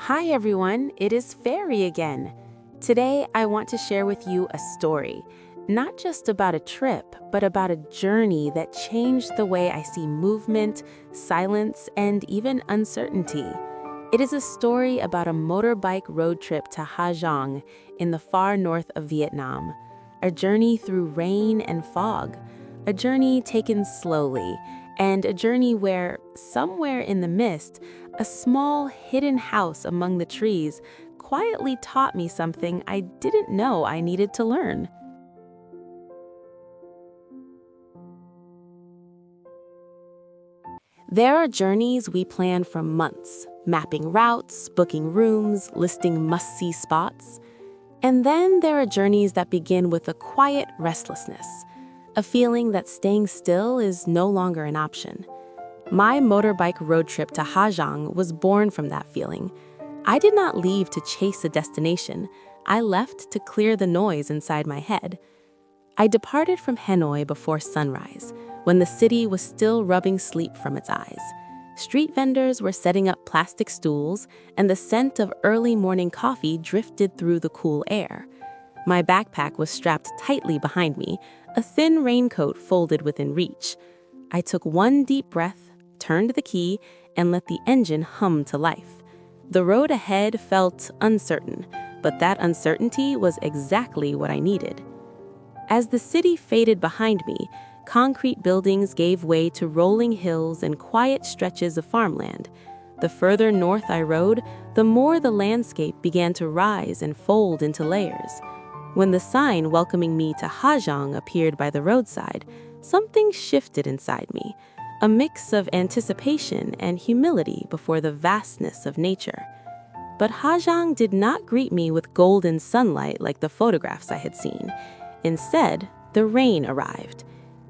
Hi everyone, it is Fairy again. Today I want to share with you a story, not just about a trip, but about a journey that changed the way I see movement, silence, and even uncertainty. It is a story about a motorbike road trip to Hà Giang in the far north of Vietnam, a journey through rain and fog, a journey taken slowly, and a journey where, somewhere in the mist, a small hidden house among the trees quietly taught me something I didn't know I needed to learn. There are journeys we plan for months, mapping routes, booking rooms, listing must-see spots. And then there are journeys that begin with a quiet restlessness, a feeling that staying still is no longer an option. My motorbike road trip to Hà Giang was born from that feeling. I did not leave to chase a destination. I left to clear the noise inside my head. I departed from Hanoi before sunrise, when the city was still rubbing sleep from its eyes. Street vendors were setting up plastic stools, and the scent of early morning coffee drifted through the cool air. My backpack was strapped tightly behind me, a thin raincoat folded within reach. I took one deep breath, turned the key, and let the engine hum to life. The road ahead felt uncertain, but that uncertainty was exactly what I needed. As the city faded behind me, concrete buildings gave way to rolling hills and quiet stretches of farmland. The further north I rode, the more the landscape began to rise and fold into layers. When the sign welcoming me to Hà Giang appeared by the roadside, something shifted inside me, a mix of anticipation and humility before the vastness of nature. But Hà Giang did not greet me with golden sunlight like the photographs I had seen. Instead, the rain arrived.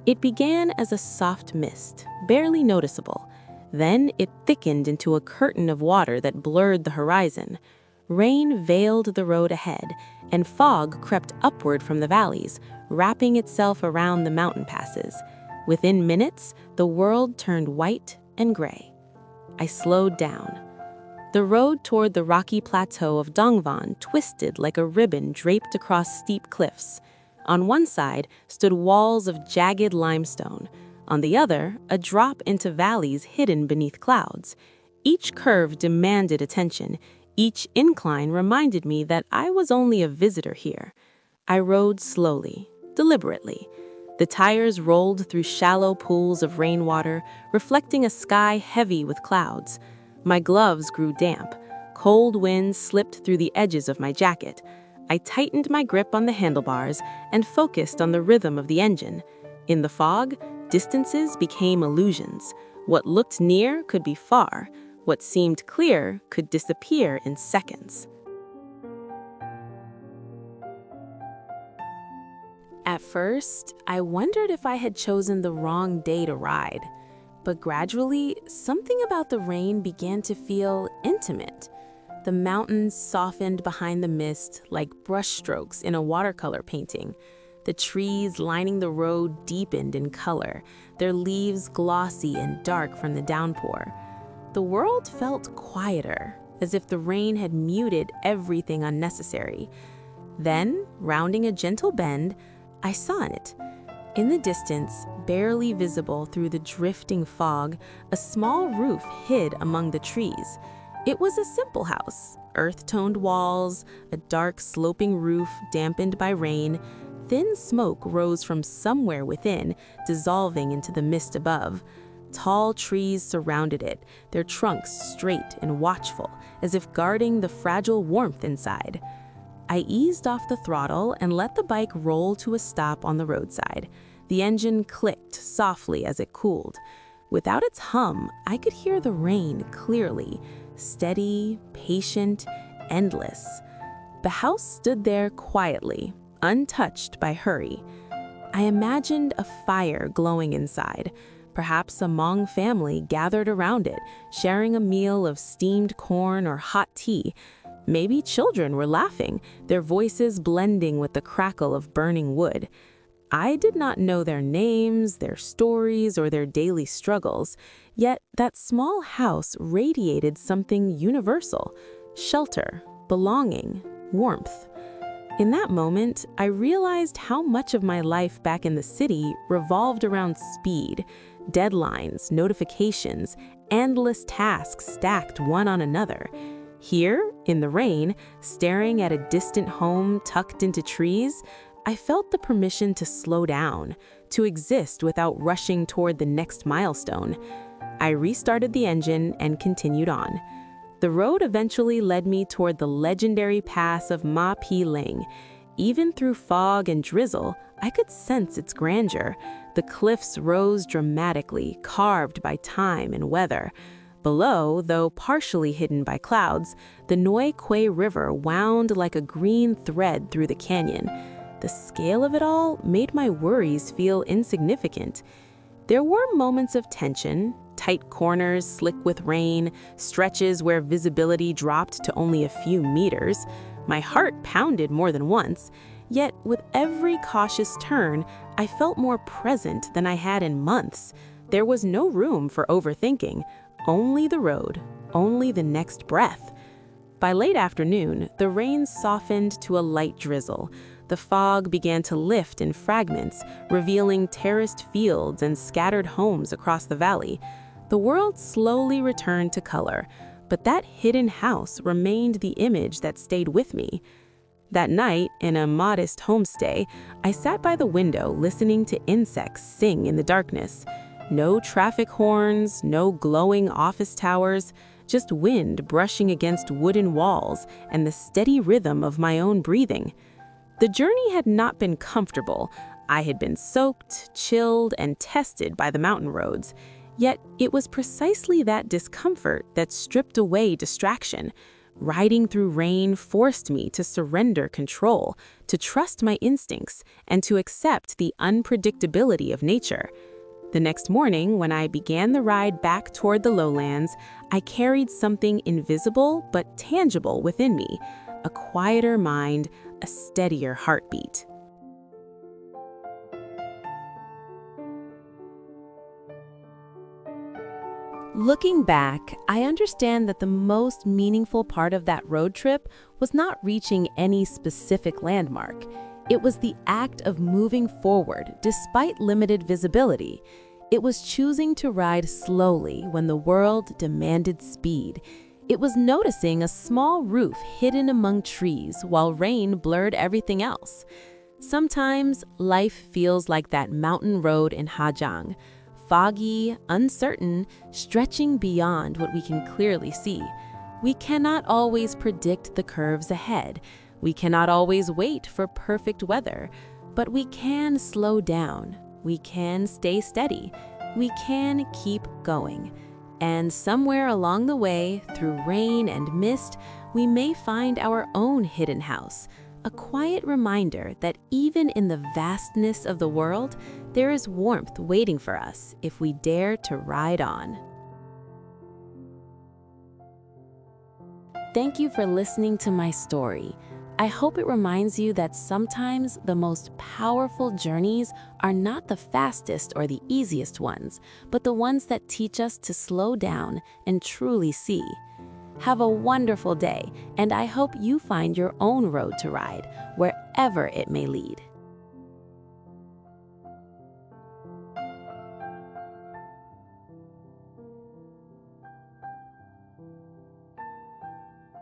It began as a soft mist, barely noticeable. Then it thickened into a curtain of water that blurred the horizon. Rain veiled the road ahead, and fog crept upward from the valleys, wrapping itself around the mountain passes. Within minutes, the world turned white and gray. I slowed down. The road toward the rocky plateau of Dong Van twisted like a ribbon draped across steep cliffs. On one side stood walls of jagged limestone. On the other, a drop into valleys hidden beneath clouds. Each curve demanded attention. Each incline reminded me that I was only a visitor here. I rode slowly, deliberately. The tires rolled through shallow pools of rainwater, reflecting a sky heavy with clouds. My gloves grew damp. Cold winds slipped through the edges of my jacket. I tightened my grip on the handlebars and focused on the rhythm of the engine. In the fog, distances became illusions. What looked near could be far. What seemed clear could disappear in seconds. At first, I wondered if I had chosen the wrong day to ride. But gradually, something about the rain began to feel intimate. The mountains softened behind the mist like brushstrokes in a watercolor painting. The trees lining the road deepened in color, their leaves glossy and dark from the downpour. The world felt quieter, as if the rain had muted everything unnecessary. Then, rounding a gentle bend, I saw it. In the distance, barely visible through the drifting fog, a small roof hid among the trees. It was a simple house, earth-toned walls, a dark sloping roof dampened by rain. Thin smoke rose from somewhere within, dissolving into the mist above. Tall trees surrounded it, their trunks straight and watchful, as if guarding the fragile warmth inside. I eased off the throttle and let the bike roll to a stop on the roadside. The engine clicked softly as it cooled. Without its hum, I could hear the rain clearly, steady, patient, endless. The house stood there quietly, untouched by hurry. I imagined a fire glowing inside. Perhaps a Hmong family gathered around it, sharing a meal of steamed corn or hot tea. Maybe children were laughing, their voices blending with the crackle of burning wood. I did not know their names, their stories, or their daily struggles, yet that small house radiated something universal: shelter, belonging, warmth. In that moment, I realized how much of my life back in the city revolved around speed, deadlines, notifications, endless tasks stacked one on another. Here, in the rain, staring at a distant home tucked into trees, I felt the permission to slow down, to exist without rushing toward the next milestone. I restarted the engine and continued on. The road eventually led me toward the legendary pass of moutain. Even through fog and drizzle, I could sense its grandeur. The cliffs rose dramatically, carved by time and weather. Below, though partially hidden by clouds, the Noi Quay River wound like a green thread through the canyon. The scale of it all made my worries feel insignificant. There were moments of tension, tight corners slick with rain, stretches where visibility dropped to only a few meters. My heart pounded more than once, yet with every cautious turn, I felt more present than I had in months. There was no room for overthinking, only the road, only the next breath. By late afternoon, the rain softened to a light drizzle. The fog began to lift in fragments, revealing terraced fields and scattered homes across the valley. The world slowly returned to color, but that hidden house remained the image that stayed with me. That night, in a modest homestay, I sat by the window listening to insects sing in the darkness. No traffic horns, no glowing office towers, just wind brushing against wooden walls and the steady rhythm of my own breathing. The journey had not been comfortable. I had been soaked, chilled, and tested by the mountain roads. Yet it was precisely that discomfort that stripped away distraction. Riding through rain forced me to surrender control, to trust my instincts, and to accept the unpredictability of nature. The next morning, when I began the ride back toward the lowlands, I carried something invisible but tangible within me, a quieter mind, a steadier heartbeat. Looking back, I understand that the most meaningful part of that road trip was not reaching any specific landmark. It was the act of moving forward despite limited visibility. It was choosing to ride slowly when the world demanded speed. It was noticing a small roof hidden among trees while rain blurred everything else. Sometimes life feels like that mountain road in Hà Giang. Foggy, uncertain, stretching beyond what we can clearly see. We cannot always predict the curves ahead. We cannot always wait for perfect weather. But we can slow down. We can stay steady. We can keep going. And somewhere along the way, through rain and mist, we may find our own hidden house, a quiet reminder that even in the vastness of the world, there is warmth waiting for us if we dare to ride on. Thank you for listening to my story. I hope it reminds you that sometimes the most powerful journeys are not the fastest or the easiest ones, but the ones that teach us to slow down and truly see. Have a wonderful day, and I hope you find your own road to ride, wherever it may lead.